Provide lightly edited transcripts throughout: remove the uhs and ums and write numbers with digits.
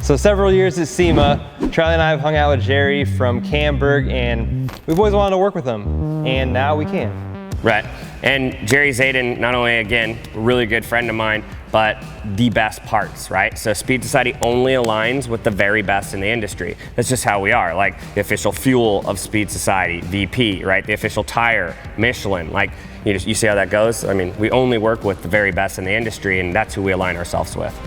So several years at SEMA, Charlie and I have hung out with Jerry from Camburg, and we've always wanted to work with him, and now we can. Right, and Jerry Zaiden, not only, again, a really good friend of mine, but the best parts, right? So Speed Society only aligns with the very best in the industry. That's just how we are. Like the official fuel of Speed Society, VP, right? The official tire, Michelin. Like, you see how that goes? I mean, we only work with the very best in the industry, and that's who we align ourselves with.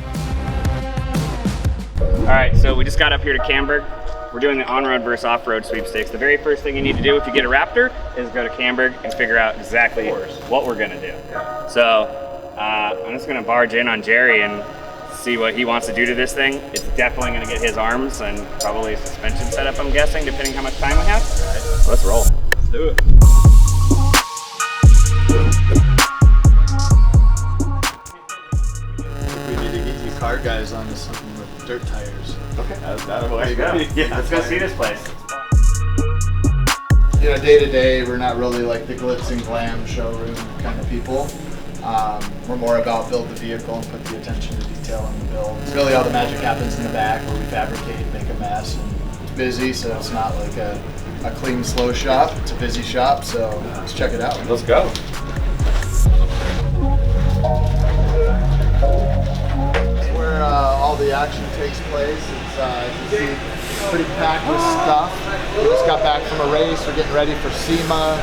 All right, so we just got up here to Camburg. We're doing the on-road versus off-road sweepstakes. The very first thing you need to do if you get a Raptor is go to Camburg and figure out exactly what we're gonna do. So I'm just gonna barge in on Jerry and see what he wants to do to this thing. It's definitely gonna get his arms and probably a suspension setup, I'm guessing, depending how much time we have. All right, let's roll. Let's do it. We need to get you car guys onto something with dirt tires. Okay, that'll go. Yeah, let's go see this place. You know, day to day, we're not really like the glitz and glam showroom kind of people. We're more about build the vehicle and put the attention to detail on the build. It's really all the magic happens in the back where we fabricate, make a mess, and it's busy, so it's not like a clean, slow shop. It's a busy shop, so let's check it out. Let's go. Where all the action takes place. It's you see, pretty packed with stuff. We just got back from a race. We're getting ready for SEMA.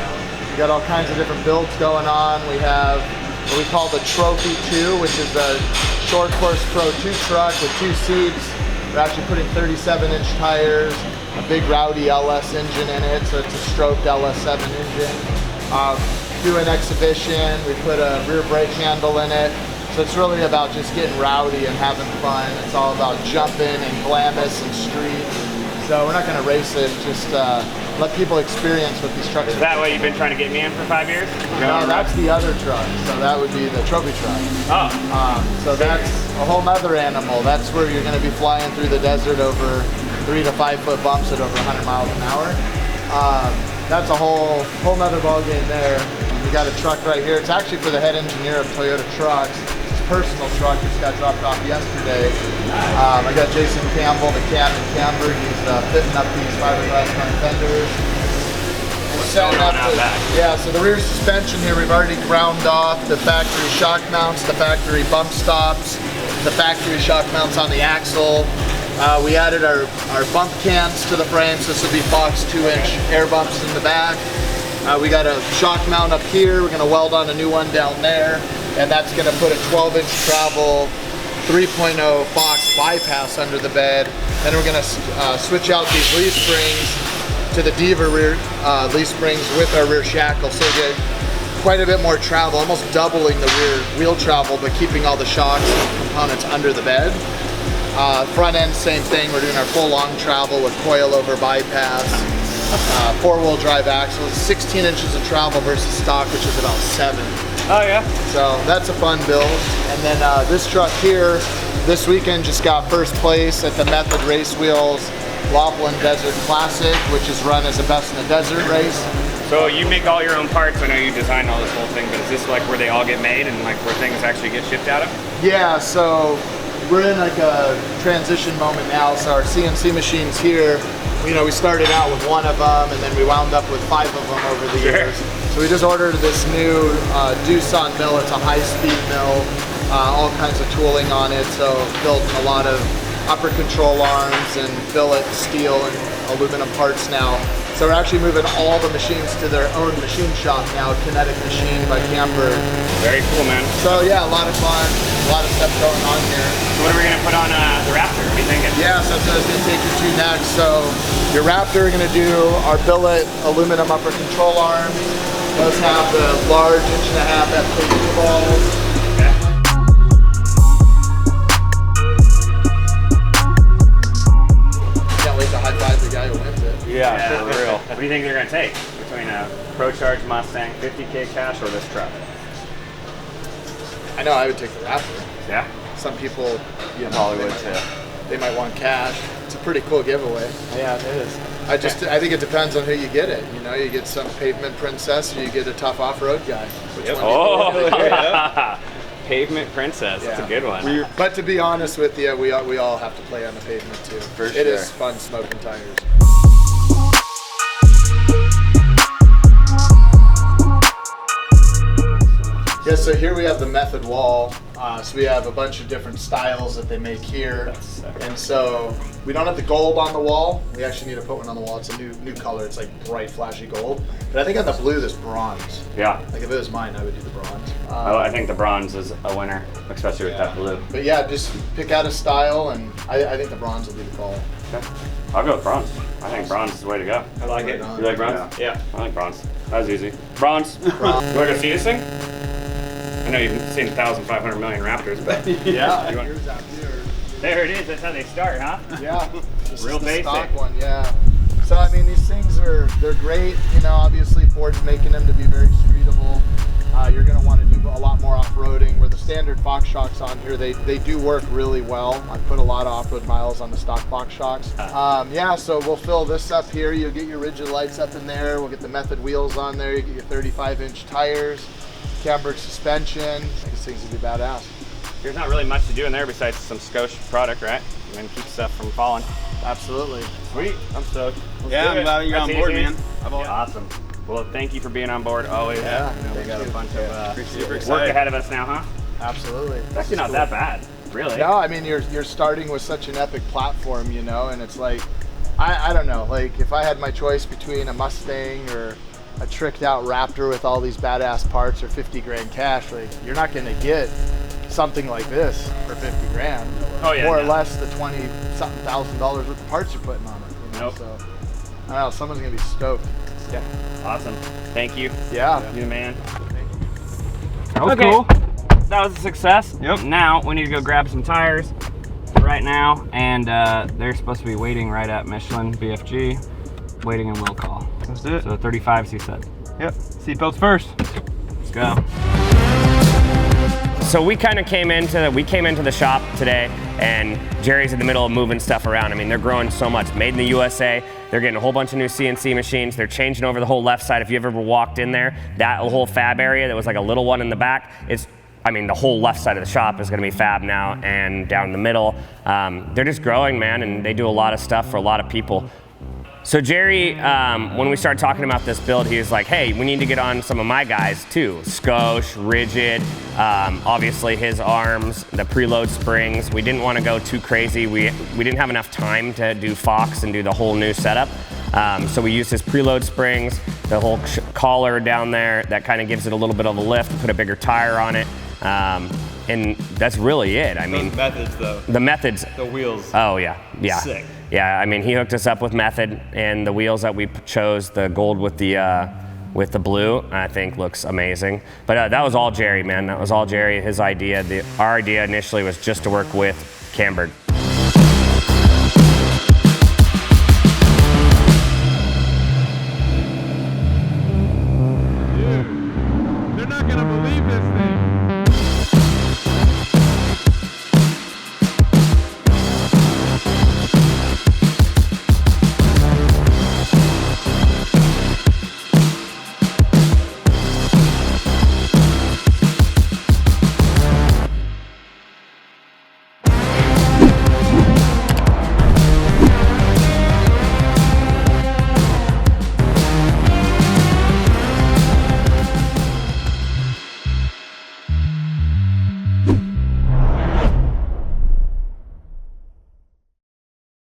We got all kinds of different builds going on. We have what we call the Trophy 2, which is a short course Pro 2 truck with 2 seats. We're actually putting 37-inch tires, a big rowdy LS engine in it, so it's a stroked LS7 engine. Do an exhibition. We put a rear brake handle in it. So it's really about just getting rowdy and having fun. It's all about jumping and glamis and street. So we're not going to race it, just let people experience what these trucks are. Is that what you've been trying to get me in for 5 years? No, that's the other truck. So that would be the trophy truck. Oh. So that's a whole nother animal. That's where you're going to be flying through the desert over 3 to 5 foot bumps at over 100 miles an hour. That's a whole nother ballgame there. We got a truck right here. It's actually for the head engineer of Toyota Trucks. Personal truck just got dropped off yesterday. I got Jason Campbell, the Cam in Camburg. He's fitting up these fiberglass front fenders. What's going on out back? Yeah, so the rear suspension here, we've already ground off the factory shock mounts, the factory bump stops, the factory shock mounts on the axle. We added our bump cans to the frame, so this will be Fox 2-inch air bumps in the back. We got a shock mount up here. We're going to weld on a new one down there. And that's going to put a 12-inch travel 3.0 Fox bypass under the bed. Then we're going to switch out these leaf springs to the Diva rear leaf springs with our rear shackle, so we get quite a bit more travel, almost doubling the rear wheel travel, but keeping all the shocks and components under the bed. Front end, same thing. We're doing our full long travel with coilover bypass, 4-wheel drive axles, 16 inches of travel versus stock, which is about 7. Oh yeah. So that's a fun build. And then this truck here, this weekend just got first place at the Method Race Wheels Laughlin Desert Classic, which is run as a best in the desert race. So you make all your own parts. I know you designed all this whole thing, but is this like where they all get made and like where things actually get shipped out of? Yeah, so we're in like a transition moment now. So our CNC machines here, you know, we started out with 1 of them and then we wound up with 5 of them over the years. So we just ordered this new Doosan mill. It's a high-speed mill, all kinds of tooling on it. So built a lot of upper control arms and billet steel and aluminum parts now. So we're actually moving all the machines to their own machine shop now, Kinetic Machine by Camburg. Very cool, man. So yeah, a lot of fun, a lot of stuff going on here. So what are we gonna put on the Raptor? What are you thinking? Yeah, so that's what I was gonna take you to next. So your Raptor, we're gonna do our billet aluminum upper control arms. Those have the large 1.5 FK2 balls. Okay. Can't wait to high five the guy who wins it. Yeah, for real. What do you think they're gonna take between a Pro-Charged Mustang 50K cash or this truck? I know I would take the Raptor. Yeah. Some people, you know, Hollywood too. They might want cash. It's a pretty cool giveaway. Yeah, it is. I think it depends on who you get it. You know, you get some pavement princess, or you get a tough off-road guy. Which one? Oh, yeah. Pavement Princess. That's a good one. But to be honest with you, we all have to play on the pavement too. For It sure. is fun smoking tires. Yeah, so here we have the method wall. So we have a bunch of different styles that they make here. And so we don't have the gold on the wall. We actually need to put one on the wall. It's a new color. It's like bright, flashy gold. But I think on the blue, there's bronze. Yeah. Like if it was mine, I would do the bronze. I think the bronze is a winner, especially with that blue. But yeah, just pick out a style, and I think the bronze will be the call. Okay. I'll go with bronze. I think bronze is the way to go. I like it. You like bronze? Yeah. I like bronze. That was easy. Bronze. You want to go see this thing? I know you've seen 1,500 million Raptors, but Yeah. Here's out here. There it is. That's how they start, huh? Yeah. This Real is the basic. stock one, yeah. So I mean, these things they're great. You know, obviously Ford's making them to be very streetable. You're going to want to do a lot more off-roading. Where the standard Fox shocks on here, they do work really well. I put a lot of off-road miles on the stock Fox shocks. Yeah, so we'll fill this up here. You'll get your rigid lights up in there. We'll get the method wheels on there. You get your 35-inch tires, Camburg suspension. These things will be badass. There's not really much to do in there besides some Scoche product, right? And then keep stuff from falling. Absolutely. Sweet. I'm stoked. Let's Yeah, do I'm it. glad you're That's on board, easy. man. Awesome. Well, thank you for being on board always. Yeah, You know, we thank got a you. bunch of Super work excited. ahead of us now, huh? Absolutely. It's actually not that bad, really. No, I mean you're starting with such an epic platform, you know, and it's like I don't know, like if I had my choice between a Mustang or a tricked out Raptor with all these badass parts or 50 grand cash, like you're not gonna get something like this for 50 grand. Oh, yeah, More or no. less the $20-something thousand worth of parts you're putting on it. You know? Nope. So I don't know, someone's gonna be stoked. Yeah. Awesome. Thank you. Yeah. You the man. That was Okay. cool. That was a success. Yep. Now we need to go grab some tires right now, and they're supposed to be waiting right at Michelin BFG, waiting in will call. Let's do it. So 35s, he said. Yep. Seatbelts first. Let's go. So we kind of came into the shop today, and Jerry's in the middle of moving stuff around. I mean, they're growing so much. Made in the USA. They're getting a whole bunch of new CNC machines. They're changing over the whole left side. If you've ever walked in there, that whole fab area that was like a little one in the back, the whole left side of the shop is going to be fab now, and down the middle. They're just growing, man, and they do a lot of stuff for a lot of people. So Jerry, when we started talking about this build, he was like, hey, we need to get on some of my guys too. Scoche, Rigid, obviously his arms, the preload springs. We didn't want to go too crazy. We didn't have enough time to do Fox and do the whole new setup. So we used his preload springs, the whole collar down there, that kind of gives it a little bit of a lift, put a bigger tire on it. And that's really it. I mean, Those methods, though. the methods. The wheels. Oh yeah, yeah. Sick. Yeah, I mean, he hooked us up with method, and the wheels that we chose, the gold with the blue, I think looks amazing. But that was all Jerry, man. That was all Jerry, his idea. Our idea initially was just to work with Camburg.